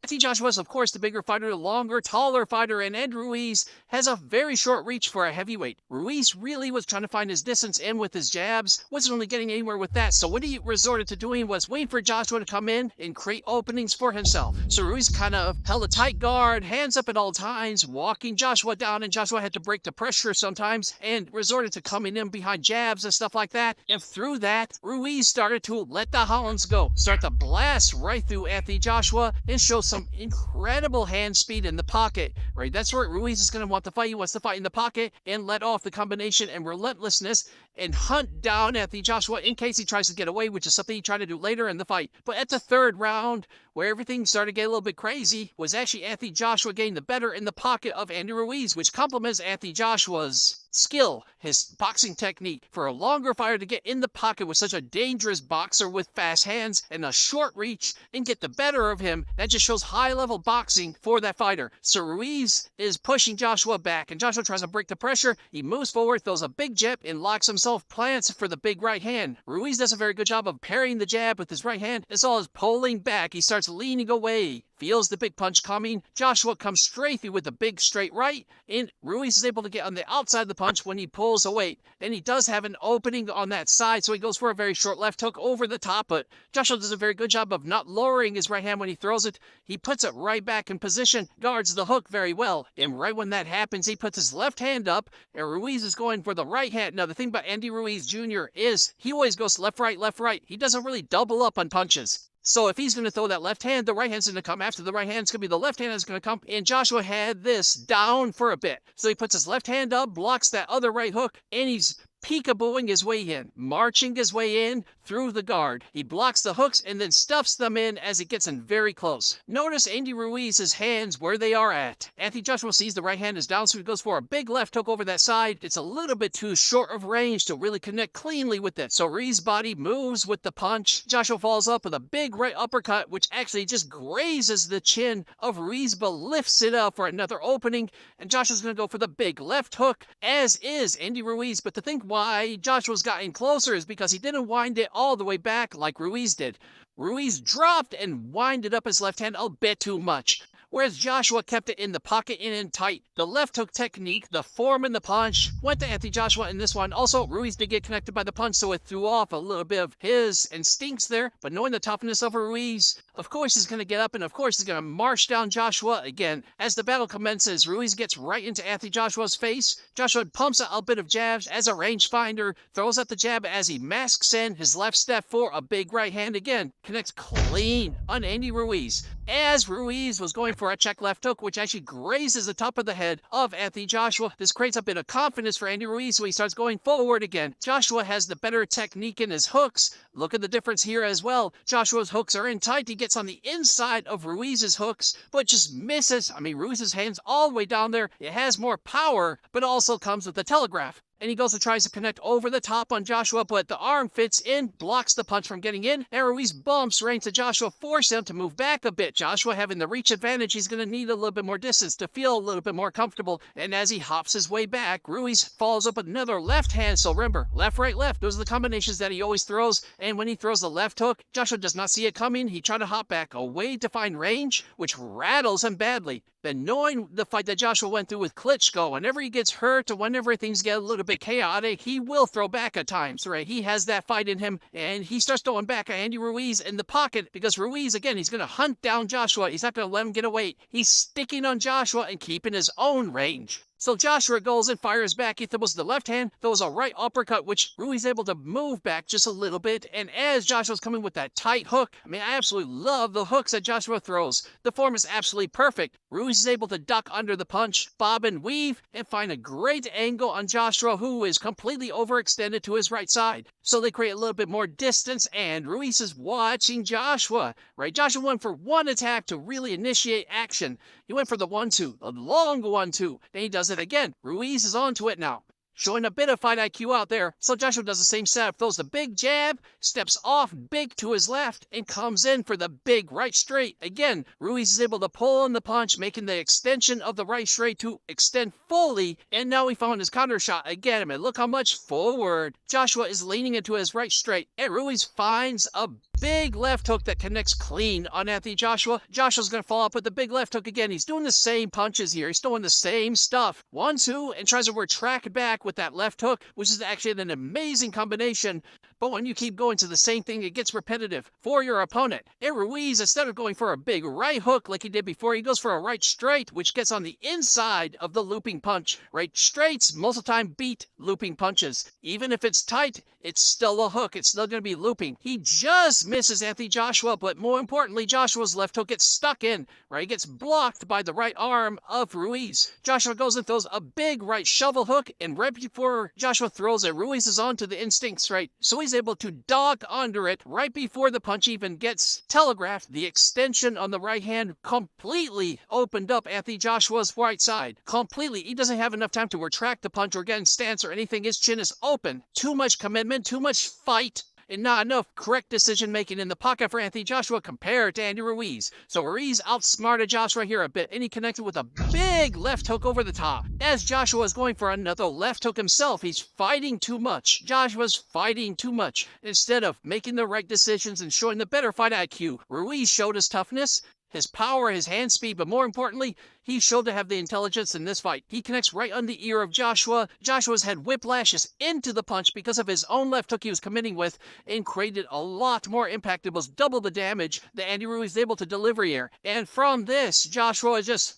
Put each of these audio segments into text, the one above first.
Anthony Joshua is, of course, the bigger fighter, the longer, taller fighter, and Andy Ruiz has a very short reach for a heavyweight. Ruiz really was trying to find his distance in with his jabs, wasn't really getting anywhere with that, so what he resorted to doing was waiting for Joshua to come in and create openings for himself. So Ruiz kind of held a tight guard, hands up at all times, walking Joshua down, and Joshua had to break the pressure sometimes and resorted to coming in behind jabs and stuff like that. And through that, Ruiz started to let the Hollands go, start to blast right through Anthony Joshua and show some incredible hand speed in the pocket, right? That's where Ruiz is going to want to fight. He wants to fight in the pocket and let off the combination and relentlessness and hunt down Anthony Joshua in case he tries to get away, which is something he tried to do later in the fight. But at the third round, where everything started to get a little bit crazy, was actually Anthony Joshua getting the better in the pocket of Andy Ruiz, which complements Anthony Joshua's skill, his boxing technique. For a longer fighter to get in the pocket with such a dangerous boxer with fast hands and a short reach and get the better of him, that just shows high-level boxing for that fighter. So Ruiz is pushing Joshua back, and Joshua tries to break the pressure. He moves forward, throws a big jab, and locks himself, plants for the big right hand. Ruiz does a very good job of parrying the jab with his right hand. As all is pulling back, he starts leaning away, feels the big punch coming. Joshua comes straight through with a big straight right, and Ruiz is able to get on the outside of the punch when he pulls away. Then he does have an opening on that side, so he goes for a very short left hook over the top, but Joshua does a very good job of not lowering his right hand when he throws it. He puts it right back in position, guards the hook very well, and right when that happens, he puts his left hand up, and Ruiz is going for the right hand. Now, the thing about Andy Ruiz Jr. is he always goes left, right, left, right. He doesn't really double up on punches. So if he's going to throw that left hand, the right hand's going to come after the right hand. It's going to be the left hand that's going to come. And Joshua had this down for a bit. So he puts his left hand up, blocks that other right hook, and he's peekabooing his way in, marching his way in through the guard. He blocks the hooks and then stuffs them in as he gets in very close. Notice Andy Ruiz's hands where they are at. Anthony Joshua sees the right hand is down, so he goes for a big left hook over that side. It's a little bit too short of range to really connect cleanly with it. So Ruiz's body moves with the punch. Joshua falls up with a big right uppercut, which actually just grazes the chin of Ruiz, but lifts it up for another opening. And Joshua's going to go for the big left hook, as is Andy Ruiz. But the thing why Joshua's gotten closer is because he didn't wind it all the way back like Ruiz did. Ruiz dropped and winded up his left hand a bit too much, whereas Joshua kept it in the pocket and in tight. The left hook technique, the form and the punch, went to Anthony Joshua in this one. Also, Ruiz did get connected by the punch, so it threw off a little bit of his instincts there. But knowing the toughness of Ruiz, of course he's going to get up and of course he's going to march down Joshua again. As the battle commences, Ruiz gets right into Anthony Joshua's face. Joshua pumps out a bit of jabs as a rangefinder, throws out the jab as he masks in his left step for a big right hand again. Connects clean on Andy Ruiz. As Ruiz was going for a check left hook, which actually grazes the top of the head of Anthony Joshua. This creates a bit of confidence for Andy Ruiz, so he starts going forward again. Joshua has the better technique in his hooks. Look at the difference here as well. Joshua's hooks are in tight. He gets on the inside of Ruiz's hooks, but just misses. Ruiz's hand's all the way down there. It has more power, but also comes with a telegraph. And he goes and tries to connect over the top on Joshua, but the arm fits in, blocks the punch from getting in, and Ruiz bumps right into Joshua, forcing him to move back a bit. Joshua having the reach advantage, he's going to need a little bit more distance to feel a little bit more comfortable, and as he hops his way back, Ruiz follows up with another left hand, so remember, left, right, left, those are the combinations that he always throws, and when he throws the left hook, Joshua does not see it coming. He tried to hop back away to find range, which rattles him badly. Then knowing the fight that Joshua went through with Klitschko, whenever he gets hurt or whenever things get a little bit chaotic, he will throw back at times, right? He has that fight in him, and he starts throwing back at Andy Ruiz in the pocket because Ruiz, again, he's going to hunt down Joshua. He's not going to let him get away. He's sticking on Joshua and keeping his own range. So Joshua goes and fires back. He throws the left hand, throws a right uppercut, which Ruiz is able to move back just a little bit. And as Joshua's coming with that tight hook, I absolutely love the hooks that Joshua throws. The form is absolutely perfect. Ruiz is able to duck under the punch, bob and weave, and find a great angle on Joshua, who is completely overextended to his right side. So they create a little bit more distance, and Ruiz is watching Joshua, right? Joshua went for one attack to really initiate action. He went for the 1-2, a long 1-2. Then he does it again. Ruiz is onto it now, showing a bit of fight IQ out there. So Joshua does the same setup, throws the big jab, steps off big to his left, and comes in for the big right straight. Again, Ruiz is able to pull on the punch, making the extension of the right straight to extend fully, and now he found his counter shot again. Look how much forward Joshua is leaning into his right straight, and Ruiz finds a Big left hook that connects clean on Anthony Joshua. Joshua's going to follow up with the big left hook again. He's doing the same punches here. He's doing the same stuff. 1-2, and tries to retract back with that left hook, which is actually an amazing combination. But when you keep going to the same thing, it gets repetitive for your opponent. And Ruiz, instead of going for a big right hook like he did before, he goes for a right straight, which gets on the inside of the looping punch. Right straights most of the time beat looping punches. Even if it's tight, it's still a hook. It's still going to be looping. He just misses Anthony Joshua, but more importantly, Joshua's left hook gets stuck in, right? He gets blocked by the right arm of Ruiz. Joshua goes and throws a big right shovel hook, and right before Joshua throws it, Ruiz is on to the instincts, right? So he's able to dog under it right before the punch even gets telegraphed. The extension on the right hand completely opened up Anthony Joshua's right side. Completely. He doesn't have enough time to retract the punch or get in stance or anything. His chin is open. Too much commitment, too much fight, and not enough correct decision-making in the pocket for Anthony Joshua compared to Andy Ruiz. So Ruiz outsmarted Joshua here a bit, and he connected with a big left hook over the top. As Joshua is going for another left hook himself, he's fighting too much. Joshua's fighting too much. Instead of making the right decisions and showing the better fight IQ, Ruiz showed his toughness, his power, his hand speed, but more importantly, he showed to have the intelligence in this fight. He connects right on the ear of Joshua. Joshua's head whiplashes into the punch because of his own left hook he was committing with, and created a lot more impact. It was double the damage that Andy Ruiz was able to deliver here. And from this, Joshua is just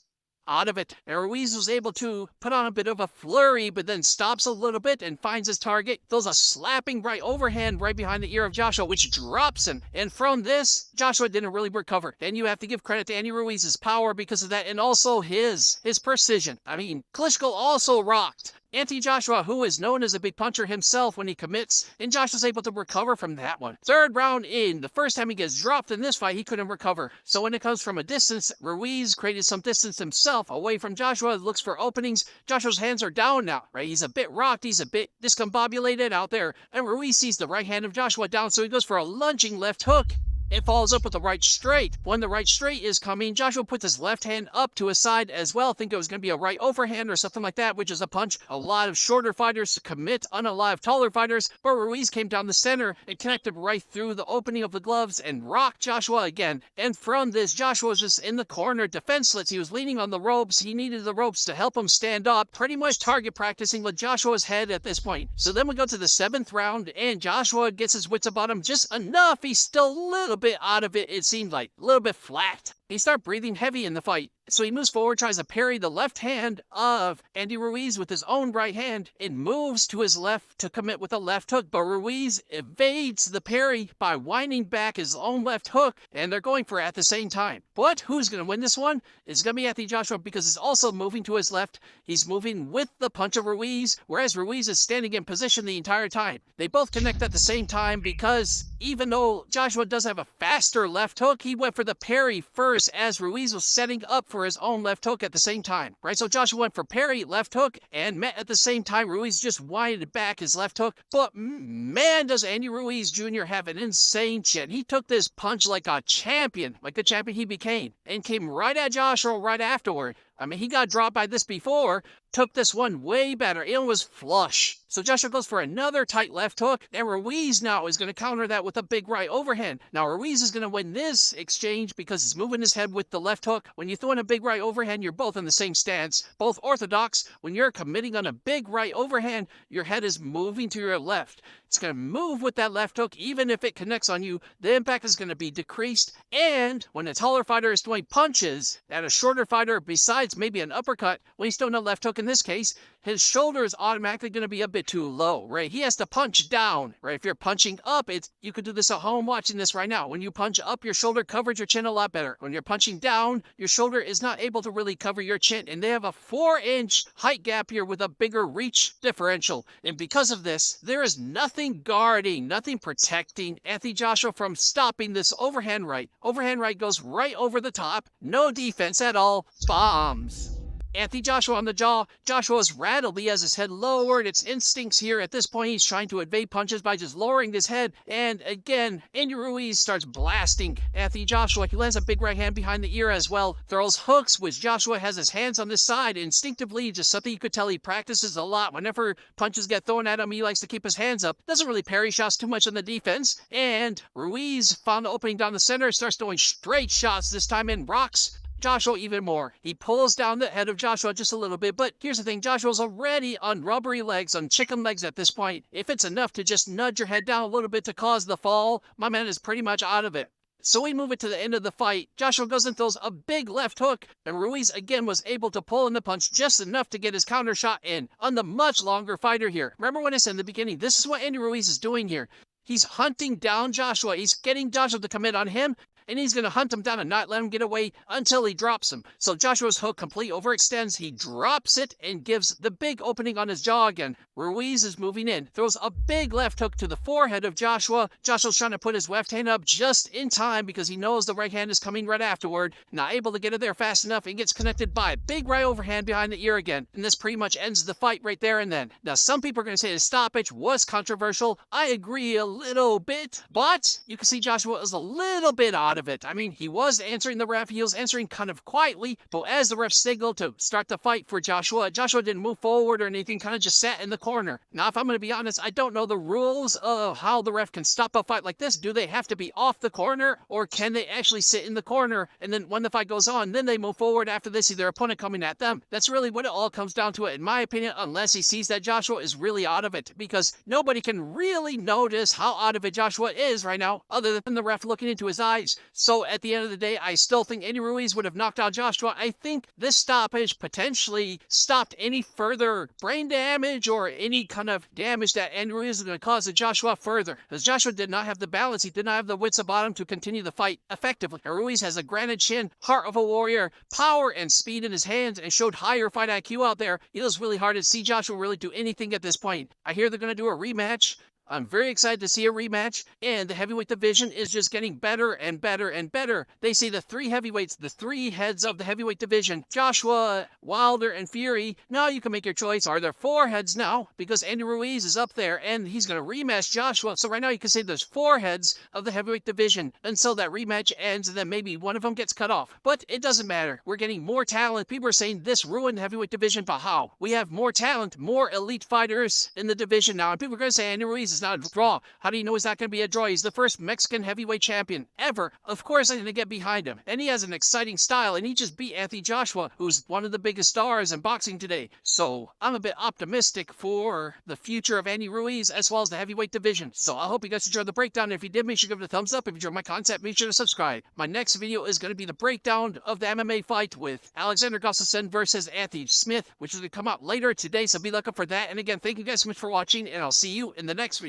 out of it. And Ruiz was able to put on a bit of a flurry, but then stops a little bit and finds his target. Throws a slapping right overhand right behind the ear of Joshua, which drops him. And from this, Joshua didn't really recover. And you have to give credit to Andy Ruiz's power because of that, and also his precision. I mean, Klitschko also rocked Anthony Joshua, who is known as a big puncher himself when he commits, and Joshua's able to recover from that one. Third round in, the first time he gets dropped in this fight, he couldn't recover. So when it comes from a distance, Ruiz created some distance himself away from Joshua, looks for openings. Joshua's hands are down now, right? He's a bit rocked, he's a bit discombobulated out there, and Ruiz sees the right hand of Joshua down, so he goes for a lunging left hook. It follows up with the right straight. When the right straight is coming, Joshua puts his left hand up to his side as well. Think it was going to be a right overhand or something like that, which is a punch a lot of shorter fighters commit on a lot of taller fighters. But Ruiz came down the center and connected right through the opening of the gloves and rocked Joshua again. And from this, Joshua was just in the corner, defenseless. He was leaning on the ropes. He needed the ropes to help him stand up. Pretty much target practicing with Joshua's head at this point. So then we go to the 7th round, and Joshua gets his wits about him just enough. He's still a little bit out of it seemed like. A little bit flat. He started breathing heavy in the fight. So he moves forward, tries to parry the left hand of Andy Ruiz with his own right hand, and moves to his left to commit with a left hook. But Ruiz evades the parry by winding back his own left hook, and they're going for it at the same time. But who's going to win this one? It's going to be Anthony Joshua because he's also moving to his left. He's moving with the punch of Ruiz, whereas Ruiz is standing in position the entire time. They both connect at the same time because even though Joshua does have a faster left hook, he went for the parry first as Ruiz was setting up for his own left hook at the same time, right? So Joshua went for parry, left hook, and met at the same time. Ruiz just winded back his left hook. But man, does Andy Ruiz Jr. have an insane chin. He took this punch like a champion he became, and came right at Joshua right afterward. I mean, he got dropped by this before, took this one way better. It was flush. So Joshua goes for another tight left hook, and Ruiz now is going to counter that with a big right overhand. Now, Ruiz is going to win this exchange because he's moving his head with the left hook. When you throw in a big right overhand, you're both in the same stance, both orthodox. When you're committing on a big right overhand, your head is moving to your left. It's going to move with that left hook. Even if it connects on you, the impact is going to be decreased. And when a taller fighter is throwing punches at a shorter fighter, besides maybe an uppercut, when he's throwing a left hook in this case, his shoulder is automatically going to be a bit too low, right? He has to punch down, right? If you're punching up, you could do this at home watching this right now. When you punch up, your shoulder covers your chin a lot better. When you're punching down, your shoulder is not able to really cover your chin. And they have a 4-inch height gap here with a bigger reach differential. And because of this, there is nothing guarding, nothing protecting Anthony Joshua from stopping this overhand right. Overhand right goes right over the top. No defense at all. Bombs. Anthony Joshua on the jaw. Joshua is rattled. He has his head lowered. It's instincts here. At this point, he's trying to evade punches by just lowering his head. And again, Andy Ruiz starts blasting Anthony Joshua. He lands a big right hand behind the ear as well. Throws hooks, which Joshua has his hands on this side. Instinctively, just something you could tell he practices a lot. Whenever punches get thrown at him, he likes to keep his hands up. Doesn't really parry shots too much on the defense. And Ruiz found the opening down the center, starts throwing straight shots this time and rocks Joshua even more. He pulls down the head of Joshua just a little bit, but here's the thing, Joshua's already on rubbery legs, on chicken legs at this point. If it's enough to just nudge your head down a little bit to cause the fall, my man is pretty much out of it. So we move it to the end of the fight. Joshua goes and throws a big left hook, and Ruiz again was able to pull in the punch just enough to get his counter shot in on the much longer fighter here. Remember when I said in the beginning, this is what Andy Ruiz is doing here. He's hunting down Joshua. He's getting Joshua to commit on him, and he's going to hunt him down and not let him get away until he drops him. So Joshua's hook completely overextends. He drops it and gives the big opening on his jaw again. Ruiz is moving in, throws a big left hook to the forehead of Joshua. Joshua's trying to put his left hand up just in time because he knows the right hand is coming right afterward. Not able to get it there fast enough, and gets connected by a big right overhand behind the ear again. And this pretty much ends the fight right there and then. Now, some people are going to say the stoppage was controversial. I agree a little bit, but you can see Joshua is a little bit odd of it. I mean, he was answering the ref. He was answering kind of quietly, but as the ref signaled to start the fight for Joshua, Joshua didn't move forward or anything, kind of just sat in the corner. Now, if I'm going to be honest, I don't know the rules of how the ref can stop a fight like this. Do they have to be off the corner, or can they actually sit in the corner, and then when the fight goes on, then they move forward after they see their opponent coming at them? That's really what it all comes down to, in my opinion, unless he sees that Joshua is really out of it, because nobody can really notice how out of it Joshua is right now, other than the ref looking into his eyes. So at the end of the day, I still think Andy Ruiz would have knocked out Joshua. I think this stoppage potentially stopped any further brain damage or any kind of damage that Andy Ruiz is going to cause to Joshua further. Because Joshua did not have the balance, he did not have the wits about him to continue the fight effectively. And Ruiz has a granite chin, heart of a warrior, power and speed in his hands, and showed higher fight IQ out there. It was really hard to see Joshua really do anything at this point. I hear they're going to do a rematch. I'm very excited to see a rematch, and the heavyweight division is just getting better and better and better. They say the three heavyweights, the three heads of the heavyweight division, Joshua, Wilder, and Fury. Now you can make your choice. Are there four heads now? Because Andy Ruiz is up there, and he's going to rematch Joshua. So right now you can say there's four heads of the heavyweight division until that rematch ends, and then maybe one of them gets cut off. But it doesn't matter. We're getting more talent. People are saying this ruined the heavyweight division, but how? We have more talent, more elite fighters in the division now, and people are going to say Andy Ruiz is not a draw. How do you know he's not going to be a draw? He's the first Mexican heavyweight champion ever. Of course I'm going to get behind him. And he has an exciting style, and he just beat Anthony Joshua, who's one of the biggest stars in boxing today. So I'm a bit optimistic for the future of Andy Ruiz as well as the heavyweight division. So I hope you guys enjoyed the breakdown. If you did, make sure to give it a thumbs up. If you enjoyed my content, make sure to subscribe. My next video is going to be the breakdown of the MMA fight with Alexander Gustafsson versus Anthony Smith, which is going to come out later today. So be looking for that. And again, thank you guys so much for watching, and I'll see you in the next video.